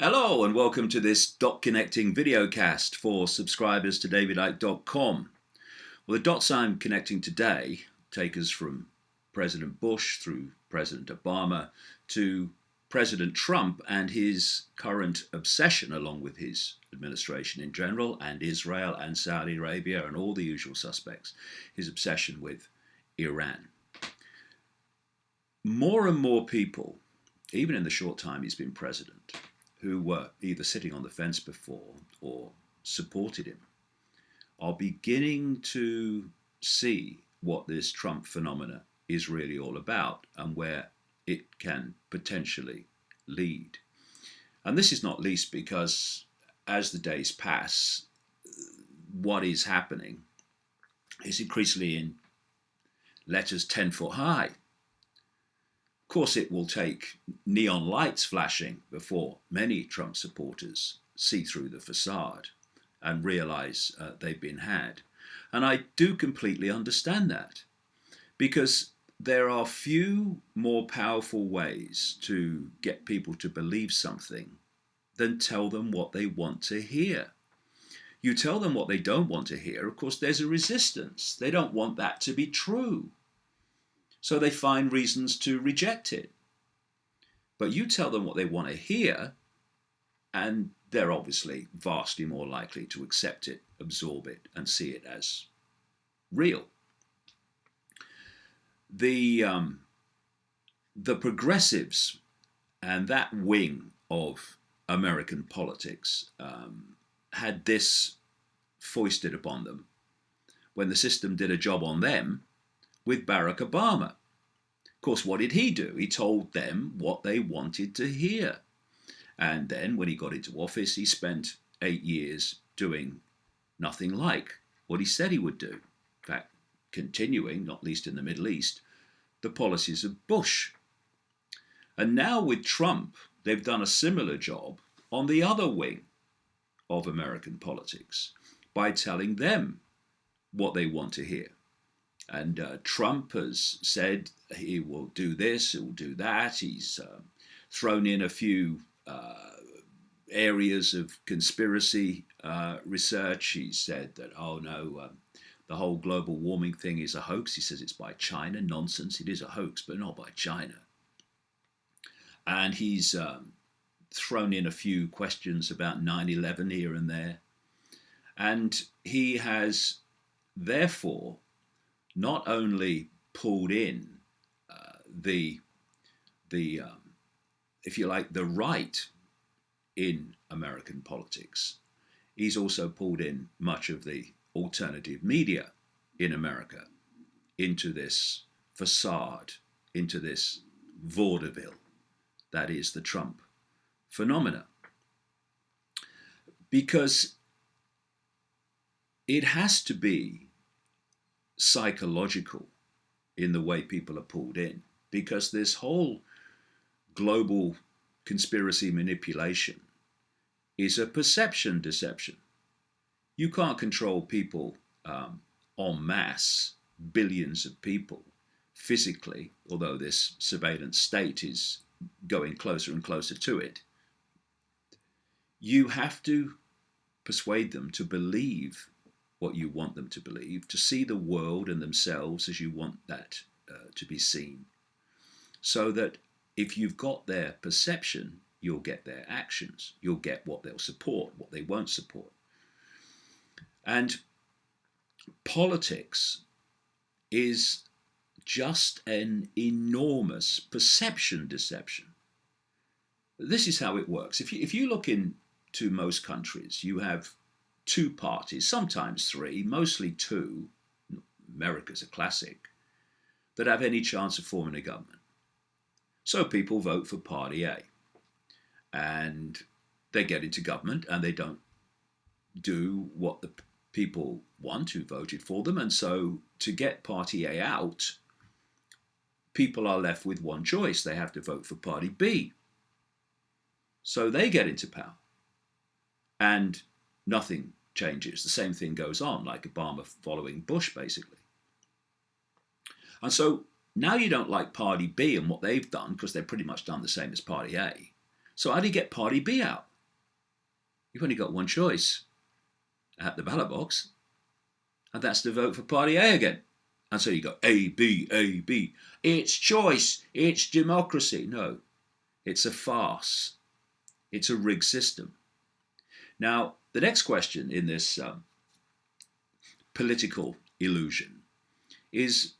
Hello and welcome to this dot connecting videocast for subscribers to davidicke.com. Well, the dots I'm connecting today take us from President Bush through President Obama to President Trump and his current obsession, along with his administration in general, and Israel and Saudi Arabia and all the usual suspects, his obsession with Iran. More and more people, even in the short time he's been president, who were either sitting on the fence before or supported him, are beginning to see what this Trump phenomena is really all about and where it can potentially lead. And this is not least because as the days pass, what is happening is increasingly in letters 10 foot high. Of course, it will take neon lights flashing before many Trump supporters see through the facade and realize they've been had. And I do completely understand that, because there are few more powerful ways to get people to believe something than tell them what they want to hear. You tell them what they don't want to hear, of course, there's a resistance. They don't want that to be true. So they find reasons to reject it. But you tell them what they want to hear, and they're obviously vastly more likely to accept it, absorb it, and see it as real. The progressives and that wing of American politics had this foisted upon them when the system did a job on them with Barack Obama. Of course, what did he do? He told them what they wanted to hear. And then when he got into office, he spent 8 years doing nothing like what he said he would do. In fact, continuing, not least in the Middle East, the policies of Bush. And now with Trump, they've done a similar job on the other wing of American politics by telling them what they want to hear. And Trump has said he will do this, he will do that. He's thrown in a few areas of conspiracy research. He said that, oh no, the whole global warming thing is a hoax. He says it's by China. Nonsense. It is a hoax, but not by China. And he's thrown in a few questions about 9/11 here and there. And he has therefore not only pulled in if you like, the right in American politics, he's also pulled in much of the alternative media in America into this facade, into this vaudeville that is the Trump phenomena. Because it has to be psychological in the way people are pulled in, because this whole global conspiracy manipulation is a perception deception. You can't control people en masse, billions of people, physically, although this surveillance state is going closer and closer to it. You have to persuade them to believe what you want them to believe, to see the world and themselves as you want that to be seen. So that if you've got their perception, you'll get their actions. You'll get what they'll support, what they won't support. And politics is just an enormous perception deception. This is how it works. If you look into most countries, you have two parties, sometimes three, mostly two, America's a classic, that have any chance of forming a government. So people vote for Party A, and they get into government and they don't do what the people want who voted for them. And so to get Party A out, people are left with one choice. They have to vote for Party B. So they get into power and nothing changes. The same thing goes on, like Obama following Bush, basically. And so now you don't like Party B and what they've done, because they've pretty much done the same as Party A. So how do you get Party B out? You've only got one choice at the ballot box, and that's to vote for Party A again. And so you go A, B, A, B. It's choice. It's democracy. No, it's a farce. It's a rigged system. Now, the next question in this political illusion is,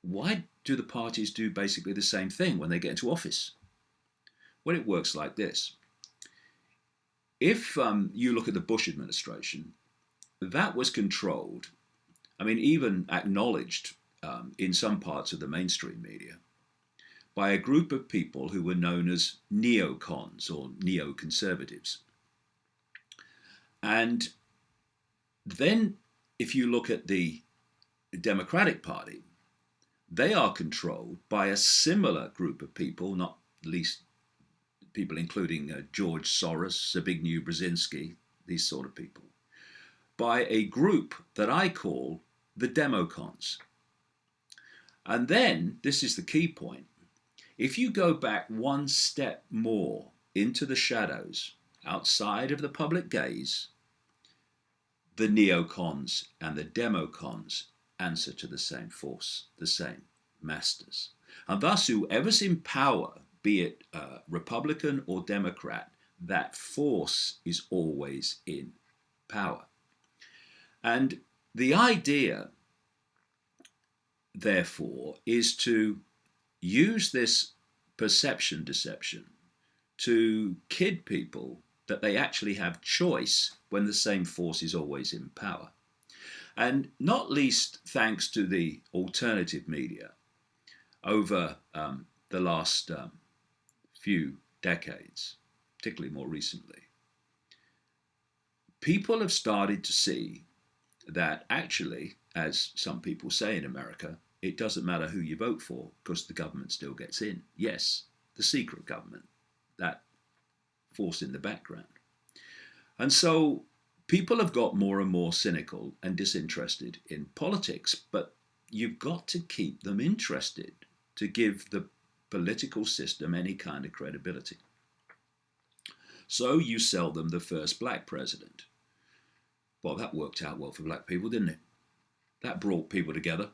why do the parties do basically the same thing when they get into office? Well, it works like this. If you look at the Bush administration, that was controlled, I mean, even acknowledged in some parts of the mainstream media, by a group of people who were known as neocons or neoconservatives. And then, if you look at the Democratic Party, they are controlled by a similar group of people, not least people including George Soros, Zbigniew Brzezinski, these sort of people, by a group that I call the Democons. And then, this is the key point, if you go back one step more into the shadows, outside of the public gaze, the neocons and the democons answer to the same force, the same masters. And thus, whoever's in power, be it Republican or Democrat, that force is always in power. And the idea, therefore, is to use this perception deception to kid people that they actually have choice when the same force is always in power. And not least thanks to the alternative media over the last few decades, particularly more recently, people have started to see that actually, as some people say in America, it doesn't matter who you vote for because the government still gets in. Yes, the secret government, that force in the background. And so people have got more and more cynical and disinterested in politics, but you've got to keep them interested to give the political system any kind of credibility. So you sell them the first black president. Well, that worked out well for black people, didn't it? That brought people together.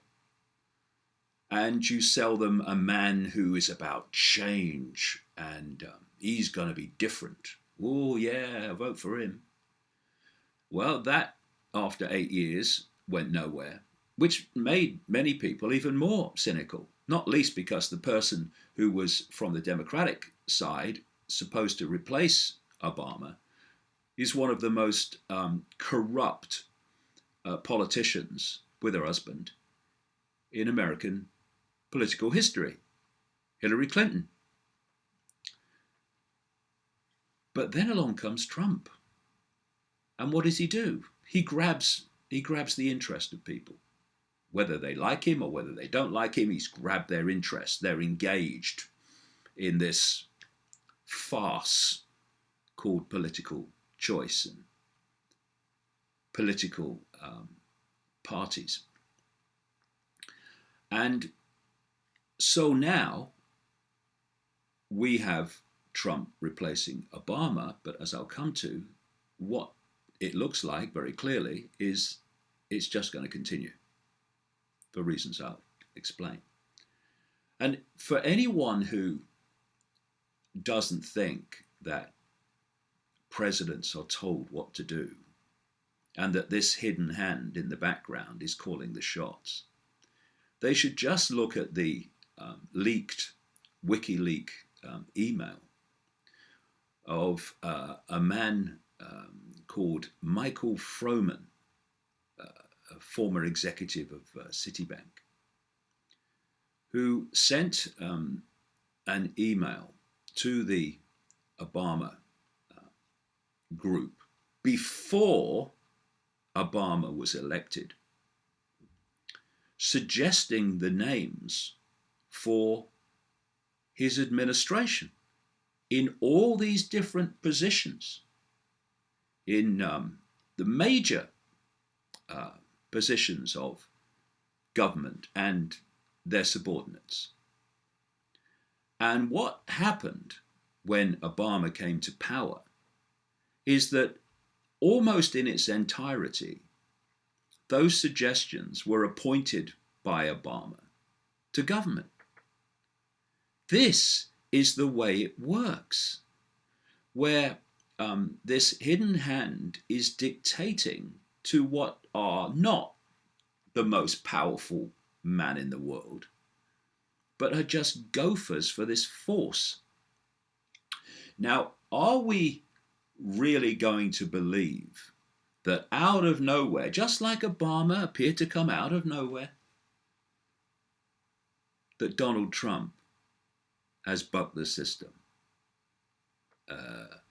And you sell them a man who is about change and he's going to be different. Oh, yeah, vote for him. Well, that, after 8 years, went nowhere, which made many people even more cynical, not least because the person who was from the Democratic side, supposed to replace Obama, is one of the most corrupt politicians, with her husband, in American political history, Hillary Clinton. But then along comes Trump. And what does he do? He grabs the interest of people. Whether they like him or whether they don't like him, he's grabbed their interest. They're engaged in this farce called political choice and political parties. And so now we have Trump replacing Obama, but as I'll come to, what it looks like very clearly is it's just going to continue for reasons I'll explain. And for anyone who doesn't think that presidents are told what to do and that this hidden hand in the background is calling the shots, they should just look at the leaked WikiLeaks email of a man called Michael Froman, a former executive of Citibank, who sent an email to the Obama group before Obama was elected, suggesting the names for his administration in all these different positions, in the major positions of government and their subordinates. And what happened when Obama came to power is that almost in its entirety, those suggestions were appointed by Obama to government. This is the way it works, where this hidden hand is dictating to what are not the most powerful man in the world, but are just gophers for this force. Now, are we really going to believe that out of nowhere, just like Obama appeared to come out of nowhere, that Donald Trump has bucked the system?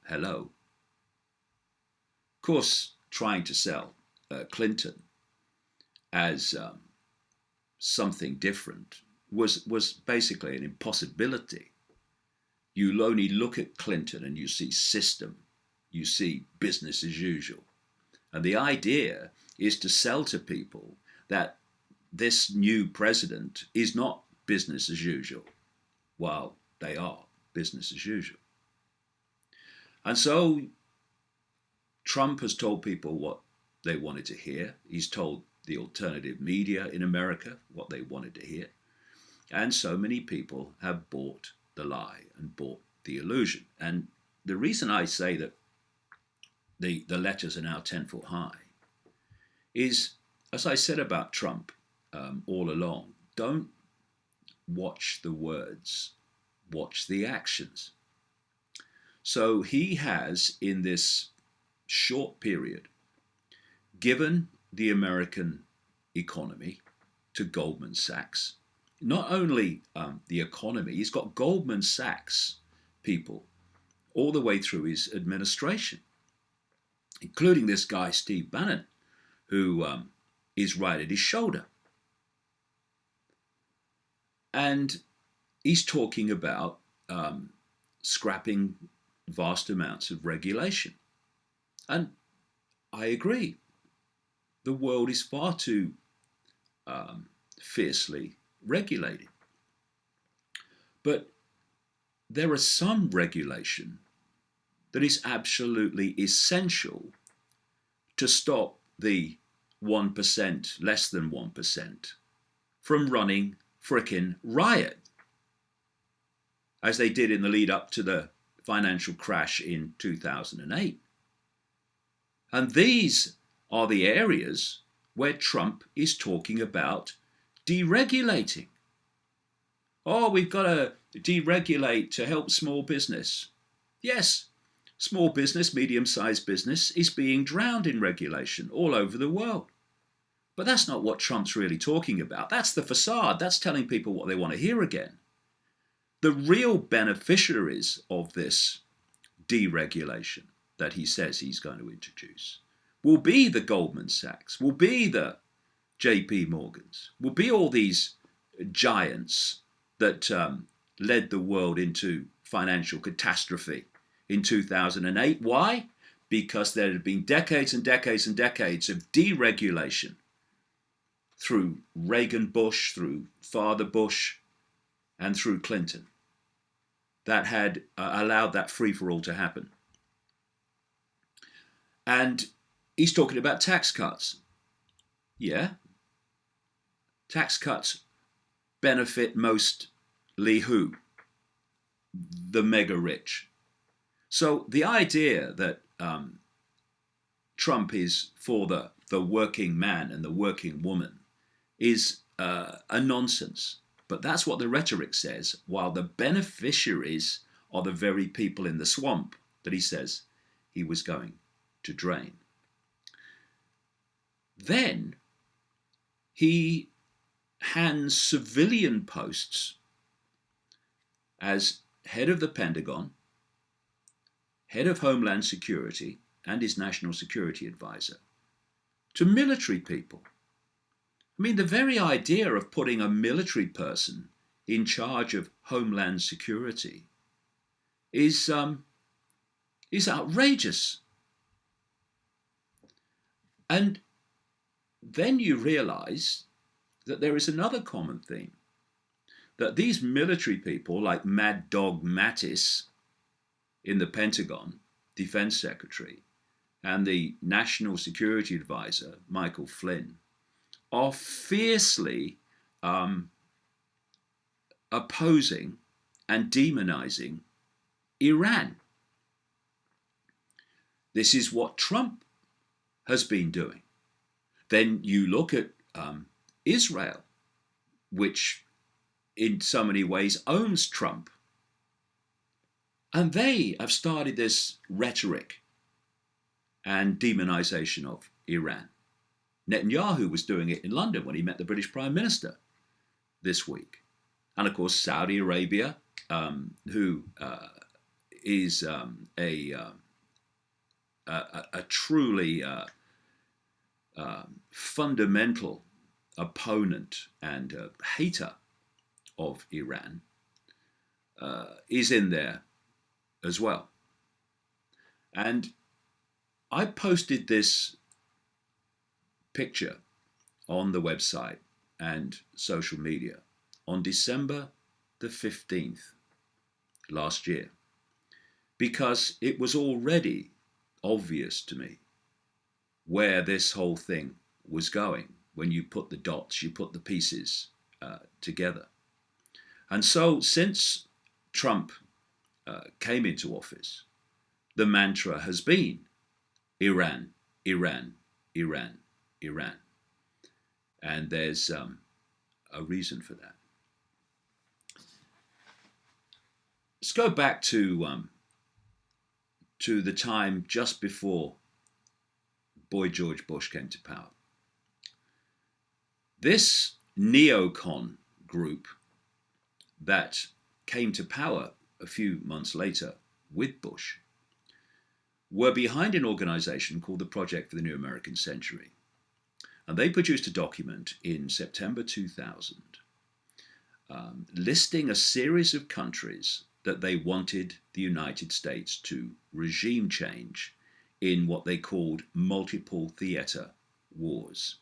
Hello. Of course, trying to sell Clinton as something different was basically an impossibility. You only look at Clinton and you see system, you see business as usual. And the idea is to sell to people that this new president is not business as usual, while they are business as usual. And so Trump has told people what they wanted to hear. He's told the alternative media in America what they wanted to hear. And so many people have bought the lie and bought the illusion. And the reason I say that the letters are now 10 foot high is, as I said about Trump all along, don't watch the words, watch the actions. So he has, in this short period, given the American economy to Goldman Sachs. Not only the economy, he's got Goldman Sachs people all the way through his administration, including this guy, Steve Bannon, who is right at his shoulder. And he's talking about scrapping vast amounts of regulation. And I agree. The world is far too fiercely regulated. But there are some regulation that is absolutely essential to stop the 1%, less than 1%, from running frickin' riot, as they did in the lead up to the financial crash in 2008. And these are the areas where Trump is talking about deregulating. Oh, we've got to deregulate to help small business. Yes, small business, medium-sized business is being drowned in regulation all over the world. But that's not what Trump's really talking about. That's the facade. That's telling people what they want to hear again. The real beneficiaries of this deregulation that he says he's going to introduce will be the Goldman Sachs, will be the JP Morgans, will be all these giants that led the world into financial catastrophe in 2008. Why? Because there had been decades and decades and decades of deregulation through Reagan Bush, through Father Bush, and through Clinton that had allowed that free-for-all to happen. And he's talking about tax cuts. Yeah. Tax cuts benefit mostly who? The mega rich. So the idea that Trump is for the working man and the working woman is a nonsense. But that's what the rhetoric says, while the beneficiaries are the very people in the swamp that he says he was going to drain. Then he hands civilian posts as head of the Pentagon, head of Homeland Security, and his national security advisor to military people. I mean, the very idea of putting a military person in charge of Homeland Security is outrageous. And then you realize that there is another common theme, that these military people like Mad Dog Mattis in the Pentagon Defense Secretary and the National Security Advisor, Michael Flynn, are fiercely opposing and demonizing Iran. This is what Trump has been doing. Then you look at Israel, which in so many ways owns Trump. And they have started this rhetoric and demonization of Iran. Netanyahu was doing it in London when he met the British Prime Minister this week. And of course, Saudi Arabia, who is a truly fundamental opponent and hater of Iran, is in there as well. And I posted this picture on the website and social media on December the 15th last year, because it was already obvious to me where this whole thing was going. When you put the dots, you put the pieces together. And so since Trump came into office, the mantra has been Iran, Iran, Iran, Iran. And there's a reason for that. Let's go back to the time just before Boy George Bush came to power. This neocon group that came to power a few months later with Bush were behind an organization called the Project for the New American Century. And they produced a document in September 2000 listing a series of countries that they wanted the United States to regime change in what they called multiple theater wars.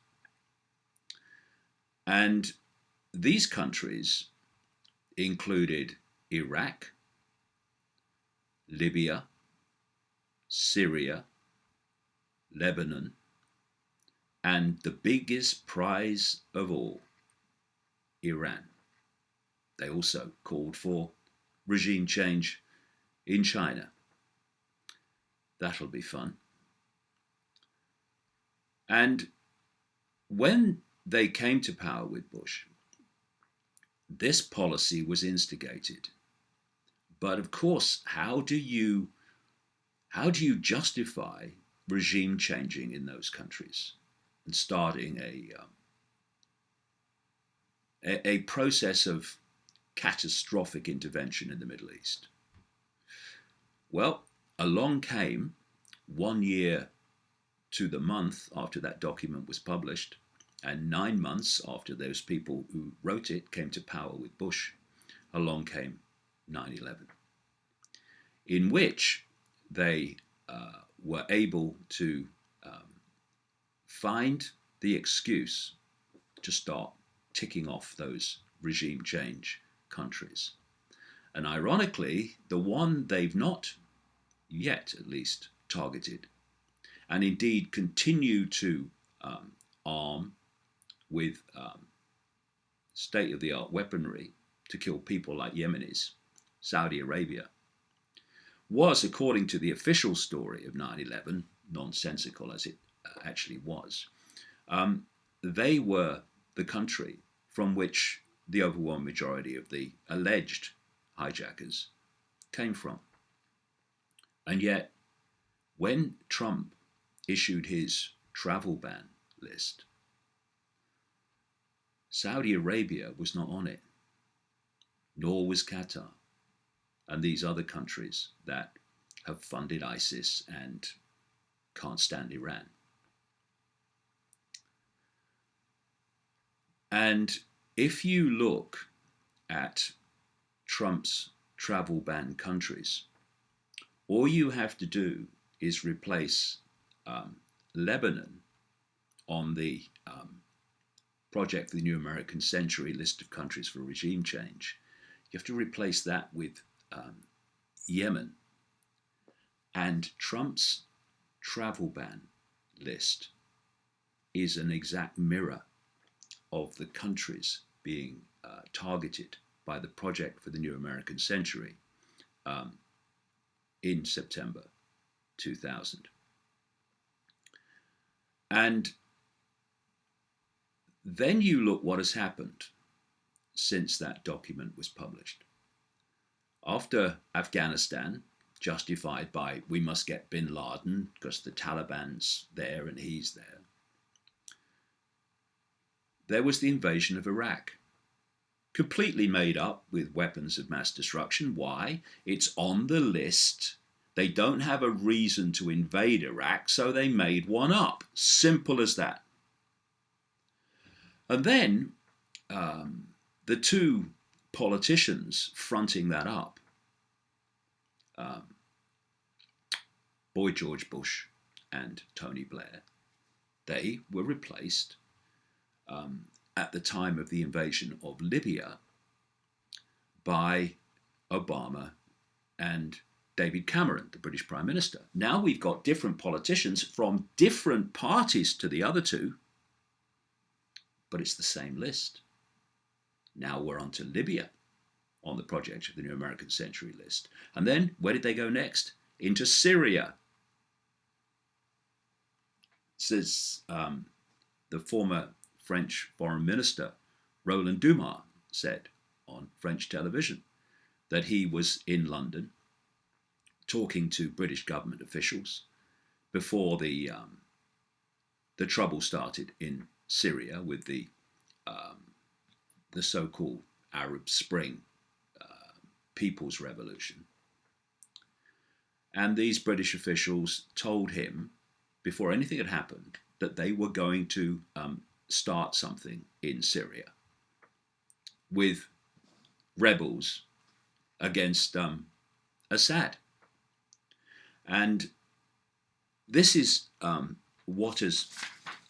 And these countries included Iraq, Libya, Syria, Lebanon, and the biggest prize of all, Iran. They also called for regime change in China. That'll be fun. And when they came to power with Bush, this policy was instigated. But of course, how do you justify regime changing in those countries and starting a process of catastrophic intervention in the Middle East? Well, along came 1 year to the month after that document was published, and 9 months after those people who wrote it came to power with Bush, along came 9/11, in which they were able to find the excuse to start ticking off those regime change countries. And ironically, the one they've not yet, at least, targeted, and indeed continue to arm with state-of-the-art weaponry to kill people like Yemenis, Saudi Arabia, was, according to the official story of 9/11, nonsensical as it actually was, they were the country from which the overwhelming majority of the alleged hijackers came from. And yet, when Trump issued his travel ban list, Saudi Arabia was not on it, nor was Qatar, and these other countries that have funded ISIS and can't stand Iran. And if you look at Trump's travel ban countries, all you have to do is replace Lebanon on the Project for the New American Century list of countries for regime change. You have to replace that with Yemen, And Trump's travel ban list is an exact mirror of the countries being targeted by the Project for the New American Century um, in September 2000. And then you look what has happened since that document was published. After Afghanistan, justified by we must get bin Laden because the Taliban's there and he's there was the invasion of Iraq. Completely made up with weapons of mass destruction. Why? It's on the list. They don't have a reason to invade Iraq, so they made one up. Simple as that. And then the two politicians fronting that up, Boy George Bush and Tony Blair, they were replaced at the time of the invasion of Libya by Obama and David Cameron, the British Prime Minister. Now we've got different politicians from different parties to the other two, but it's the same list. Now we're on to Libya on the Project of the New American Century list. And then where did they go next? Into Syria. Says the former French Foreign Minister Roland Dumas said on French television that he was in London talking to British government officials before the trouble started in Syria with the so-called Arab Spring People's Revolution. And these British officials told him, before anything had happened, that they were going to start something in Syria with rebels against Assad. And this is what has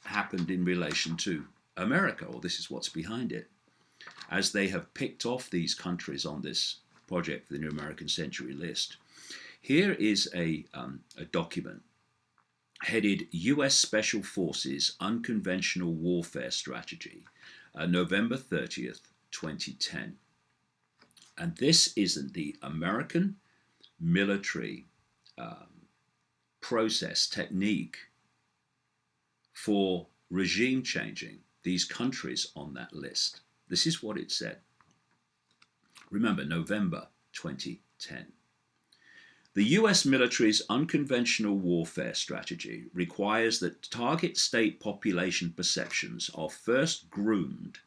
happened in relation to America, or this is what's behind it, as they have picked off these countries on this Project for the New American Century list. Here is a document headed U.S. Special Forces Unconventional Warfare Strategy, November 30th, 2010. And this isn't the American military process technique for regime changing these countries on that list. This is what it said. Remember, November 2010. The US military's unconventional warfare strategy requires that target state population perceptions are first groomed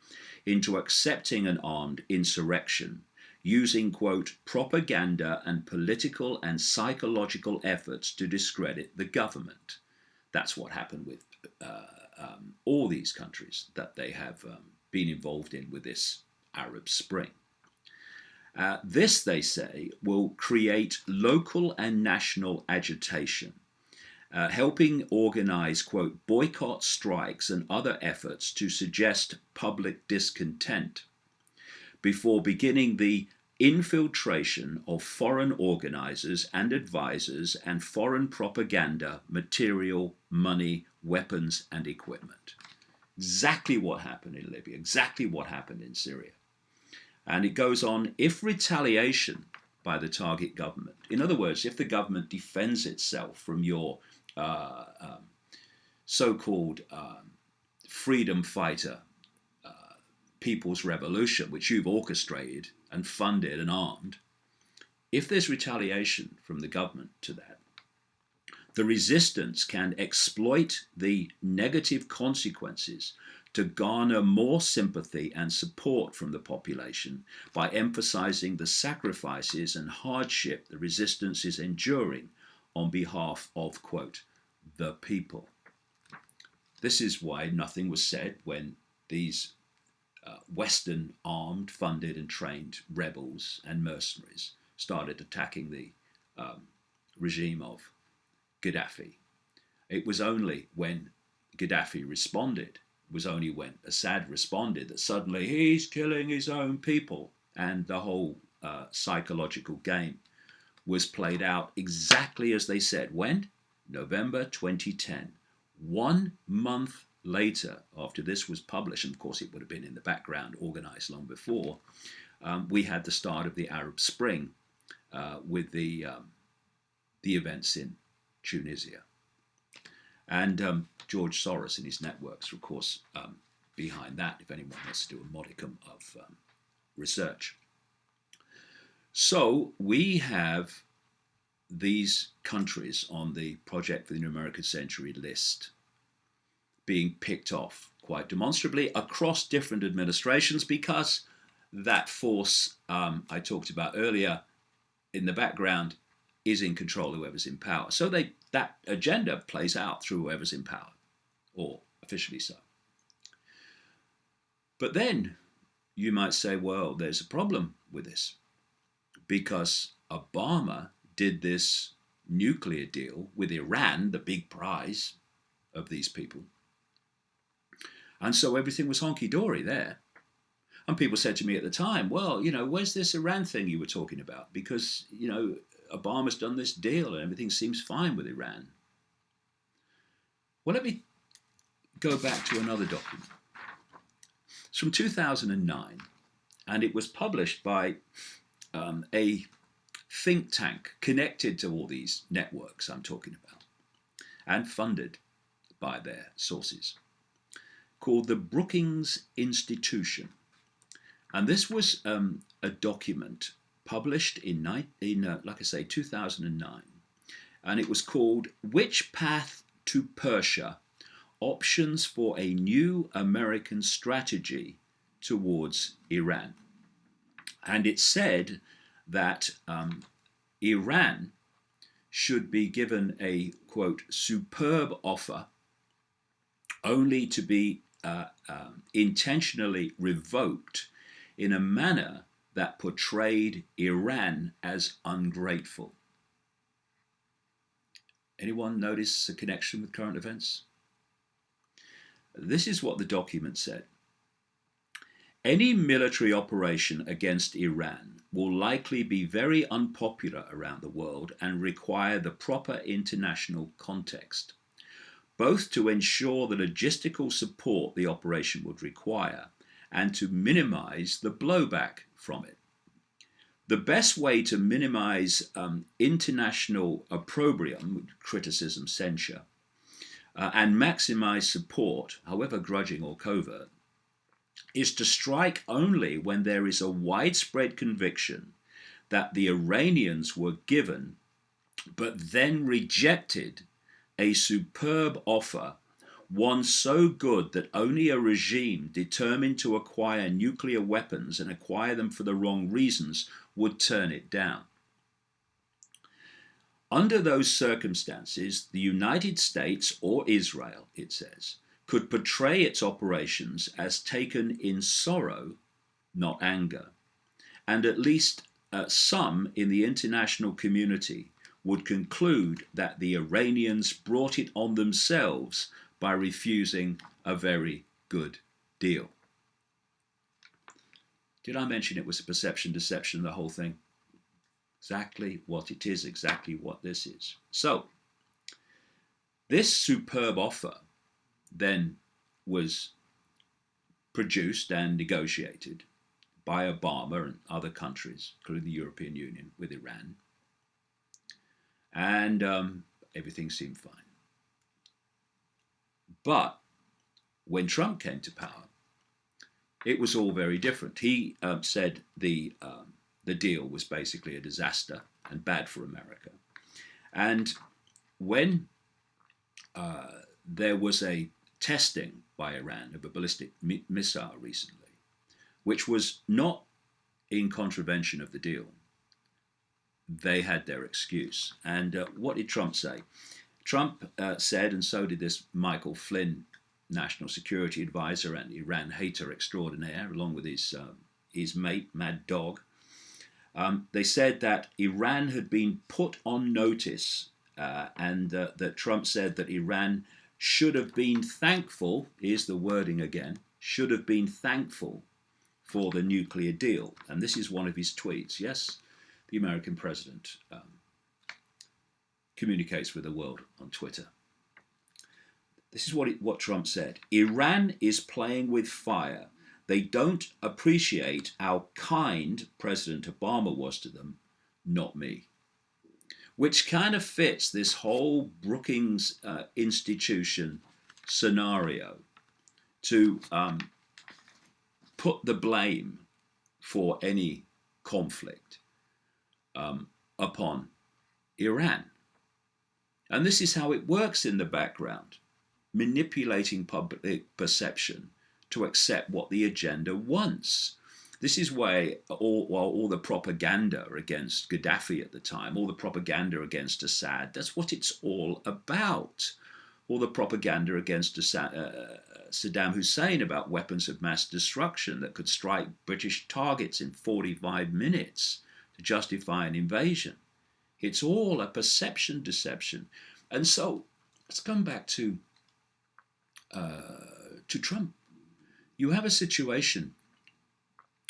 into accepting an armed insurrection using, quote, propaganda and political and psychological efforts to discredit the government. That's what happened with all these countries that they have been involved in with this Arab Spring. This, they say, will create local and national agitation, helping organize, quote, boycott strikes and other efforts to suggest public discontent before beginning the infiltration of foreign organizers and advisors and foreign propaganda, material, money, weapons, and equipment. Exactly what happened in Libya, exactly what happened in Syria. And it goes on, if retaliation by the target government, in other words, if the government defends itself from your so-called freedom fighter people's revolution, which you've orchestrated and funded and armed, if there's retaliation from the government to that, the resistance can exploit the negative consequences to garner more sympathy and support from the population by emphasizing the sacrifices and hardship the resistance is enduring on behalf of, quote, the people. This is why nothing was said when these Western armed, funded and trained rebels and mercenaries started attacking the regime of Gaddafi. It was only when Gaddafi responded, was only when Assad responded, that suddenly he's killing his own people, and the whole psychological game was played out exactly as they said. When? November 2010. 1 month later, after this was published, and of course it would have been in the background, organized long before, we had the start of the Arab Spring with the events in Tunisia. And George Soros and his networks are, of course, behind that, if anyone wants to do a modicum of research. So we have these countries on the Project for the New American Century list being picked off quite demonstrably across different administrations, because that force I talked about earlier in the background is in control of whoever's in power. So that agenda plays out through whoever's in power, or officially so. But then you might say, well, there's a problem with this, because Obama did this nuclear deal with Iran, the big prize of these people. And so everything was honky-dory there. And people said to me at the time, well, where's this Iran thing you were talking about? Because, Obama's done this deal and everything seems fine with Iran. Well, let me go back to another document. It's from 2009, and it was published by a think tank connected to all these networks I'm talking about, and funded by their sources, called the Brookings Institution. And this was a document published in like I say, 2009. And it was called Which Path to Persia? Options for a New American Strategy Towards Iran. And it said that Iran should be given a, quote, superb offer, only to be intentionally revoked in a manner that portrayed Iran as ungrateful. Anyone notice a connection with current events? This is what the document said. Any military operation against Iran will likely be very unpopular around the world and require the proper international context, both to ensure the logistical support the operation would require and to minimize the blowback from it. The best way to minimize international opprobrium, criticism, censure, and maximize support, however grudging or covert, is to strike only when there is a widespread conviction that the Iranians were given, but then rejected, a superb offer, one so good that only a regime determined to acquire nuclear weapons and acquire them for the wrong reasons would turn it down. Under those circumstances, the United States or Israel, it says, could portray its operations as taken in sorrow, not anger, and at least some in the international community would conclude that the Iranians brought it on themselves by refusing a very good deal. Did I mention it was a perception, deception, the whole thing? Exactly what it is, exactly what this is. So, this superb offer then was produced and negotiated by Obama and other countries, including the European Union, with Iran. And everything seemed fine. But when Trump came to power, it was all very different. He said the deal was basically a disaster and bad for America. And when there was a testing by Iran of a ballistic missile recently, which was not in contravention of the deal, they had their excuse. And what did Trump say? Trump said, and so did this Michael Flynn, national security advisor and Iran hater extraordinaire, along with his mate, Mad Dog. They said that Iran had been put on notice, and that Trump said that Iran should have been thankful, here's the wording again, should have been thankful for the nuclear deal. And this is one of his tweets. Yes, the American president communicates with the world on Twitter. This is what Trump said. Iran is playing with fire. They don't appreciate how kind President Obama was to them, not me. Which kind of fits this whole Brookings Institution scenario to put the blame for any conflict upon Iran. And this is how it works in the background, manipulating public perception to accept what the agenda wants. This is why all the propaganda against Gaddafi at the time, all the propaganda against Assad, that's what it's all about. All the propaganda against Saddam Hussein about weapons of mass destruction that could strike British targets in 45 minutes to justify an invasion. It's all a perception deception. And so let's come back to Trump. You have a situation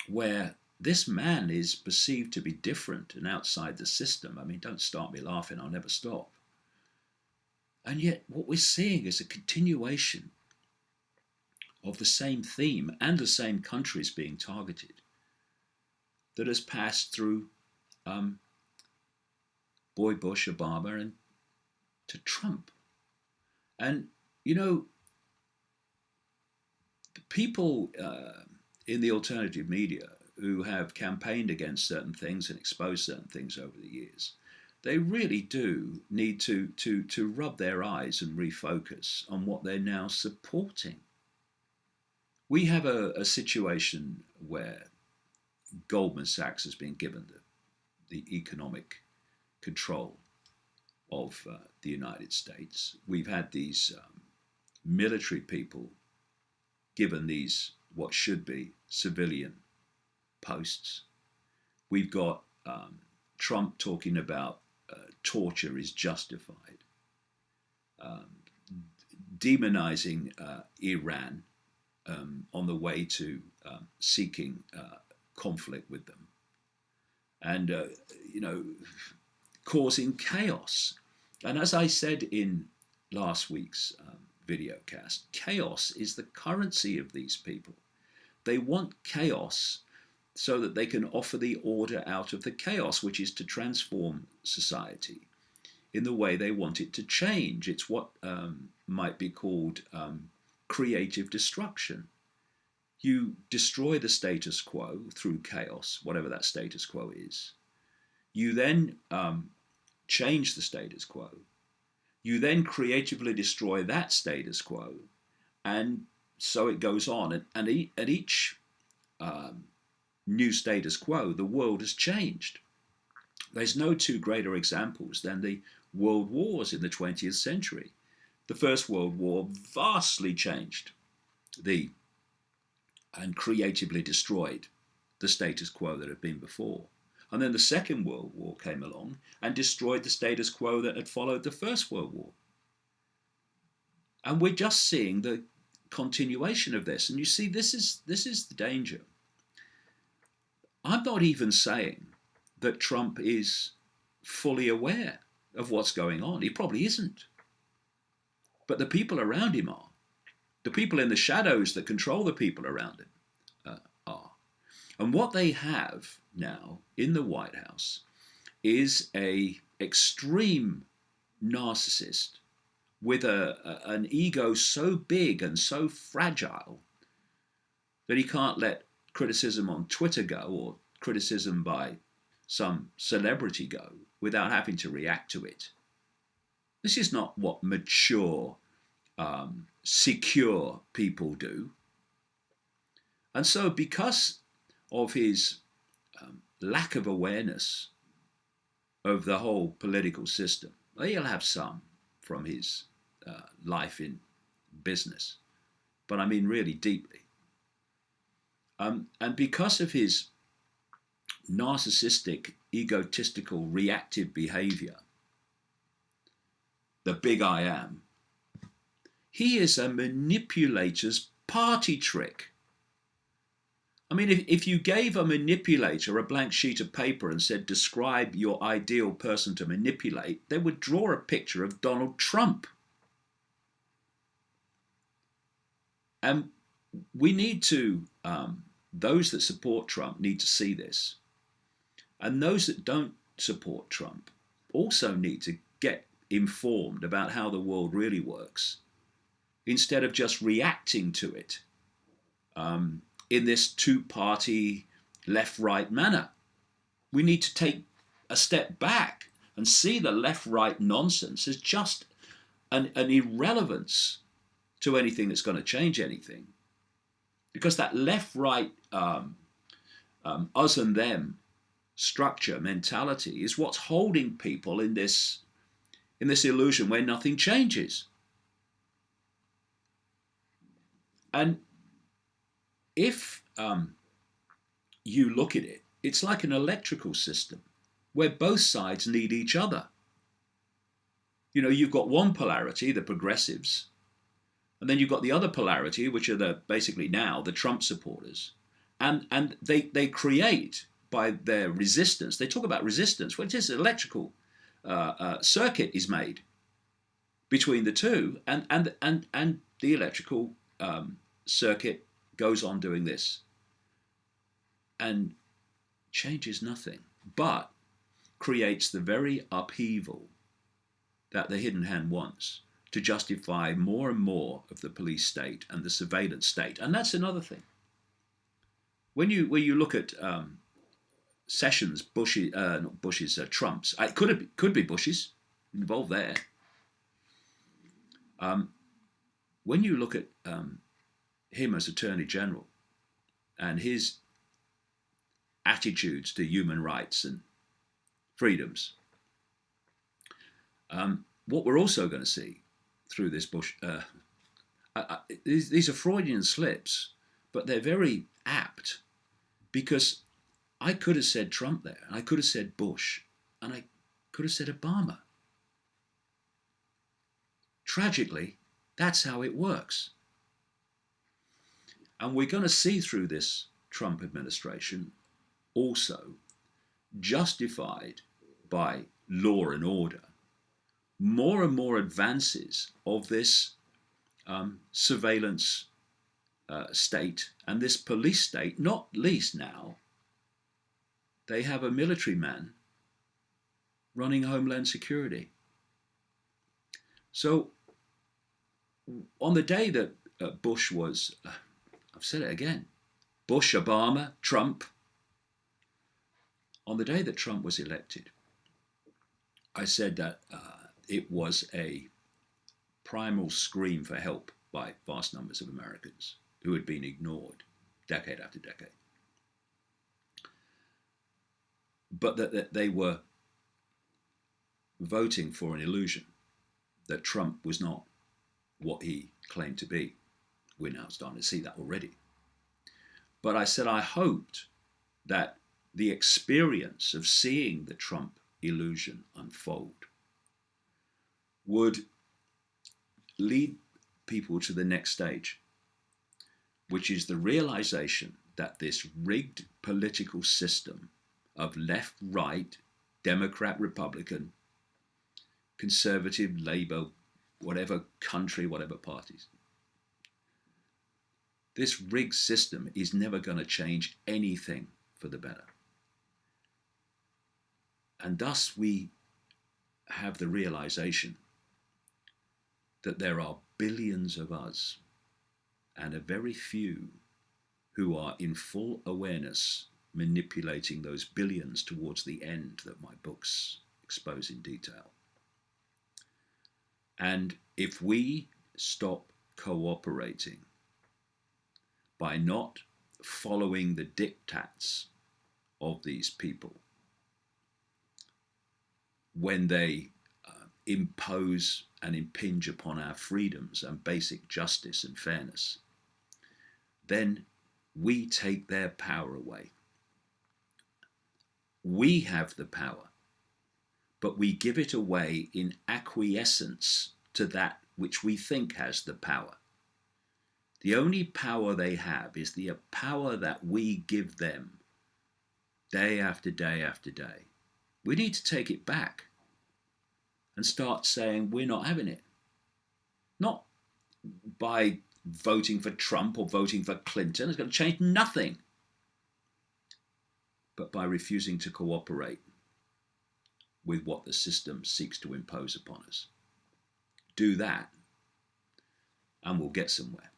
where this man is perceived to be different and outside the system. I mean, don't start me laughing, I'll never stop. And yet what we're seeing is a continuation of the same theme and the same countries being targeted that has passed through Boy Bush, Obama, and to Trump. And, you know, the people in the alternative media who have campaigned against certain things and exposed certain things over the years, they really do need to rub their eyes and refocus on what they're now supporting. We have a situation where Goldman Sachs has been given the economic control of the United States. We've had these military people given these what should be civilian posts. We've got Trump talking about torture is justified, demonizing Iran on the way to seeking conflict with them, and you know, causing chaos. And as I said in last week's videocast, chaos is the currency of these people. They want chaos so that they can offer the order out of the chaos, which is to transform society in the way they want it to change. It's what might be called creative destruction. You destroy the status quo through chaos, whatever that status quo is. You then change the status quo. You then creatively destroy that status quo, and so it goes on. And at each new status quo, the world has changed. There's no two greater examples than the world wars in the 20th century. The First World War vastly changed and creatively destroyed the status quo that had been before. And then the Second World War came along and destroyed the status quo that had followed the First World War. And we're just seeing the continuation of this. And you see, this is the danger. I'm not even saying that Trump is fully aware of what's going on. He probably isn't. But the people around him are. The people in the shadows that control the people around him are. And what they have now in the White House is an extreme narcissist with an ego so big and so fragile that he can't let criticism on Twitter go, or criticism by some celebrity go, without having to react to it. This is not what mature, secure people do. And so because of his lack of awareness of the whole political system, he'll have some from his life in business, but I mean really deeply. And because of his narcissistic, egotistical, reactive behavior, the big I am, he is a manipulator's party trick. I mean, if you gave a manipulator a blank sheet of paper and said, describe your ideal person to manipulate, they would draw a picture of Donald Trump. And we need to, those that support Trump need to see this. And those that don't support Trump also need to get informed about how the world really works instead of just reacting to it in this two-party left-right manner. We need to take a step back and see the left-right nonsense as just an irrelevance to anything that's going to change anything. Because that left-right us and them structure mentality is what's holding people in this illusion where nothing changes. And if you look at it, it's like an electrical system where both sides need each other. You know, you've got one polarity, the progressives, and then you've got the other polarity, which are basically now the Trump supporters. And they create, by their resistance, they talk about resistance, well, it is an electrical circuit is made between the two, and the electrical circuit goes on doing this and changes nothing, but creates the very upheaval that the hidden hand wants to justify more and more of the police state and the surveillance state. And that's another thing. When you look at Sessions, not Bush's, Trump's, it could be Bush's involved there. When you look at him as Attorney General and his attitudes to human rights and freedoms, what we're also going to see through this Bush, these are Freudian slips, but they're very apt, because I could have said Trump there, I could have said Bush, and I could have said Obama. Tragically, that's how it works. And we're going to see through this Trump administration also justified by law and order more and more advances of this surveillance state and this police state. Not least now, they have a military man running Homeland Security. So on the day that Bush was, I've said it again, Bush, Obama, Trump, on the day that Trump was elected, I said that it was a primal scream for help by vast numbers of Americans who had been ignored decade after decade. But that they were voting for an illusion that Trump was not what he claimed to be. We're now starting to see that already. But I said I hoped that the experience of seeing the Trump illusion unfold would lead people to the next stage, which is the realization that this rigged political system of left, right, Democrat, Republican, conservative, Labour, whatever country, whatever parties, this rigged system is never going to change anything for the better. And thus we have the realization that there are billions of us and a very few who are in full awareness manipulating those billions towards the end that my books expose in detail. And if we stop cooperating by not following the diktats of these people when they impose and impinge upon our freedoms and basic justice and fairness, then we take their power away. We have the power, but we give it away in acquiescence to that which we think has the power. The only power they have is the power that we give them day after day after day. We need to take it back and start saying we're not having it. Not by voting for Trump or voting for Clinton. It's going to change nothing. But by refusing to cooperate with what the system seeks to impose upon us. Do that, and we'll get somewhere.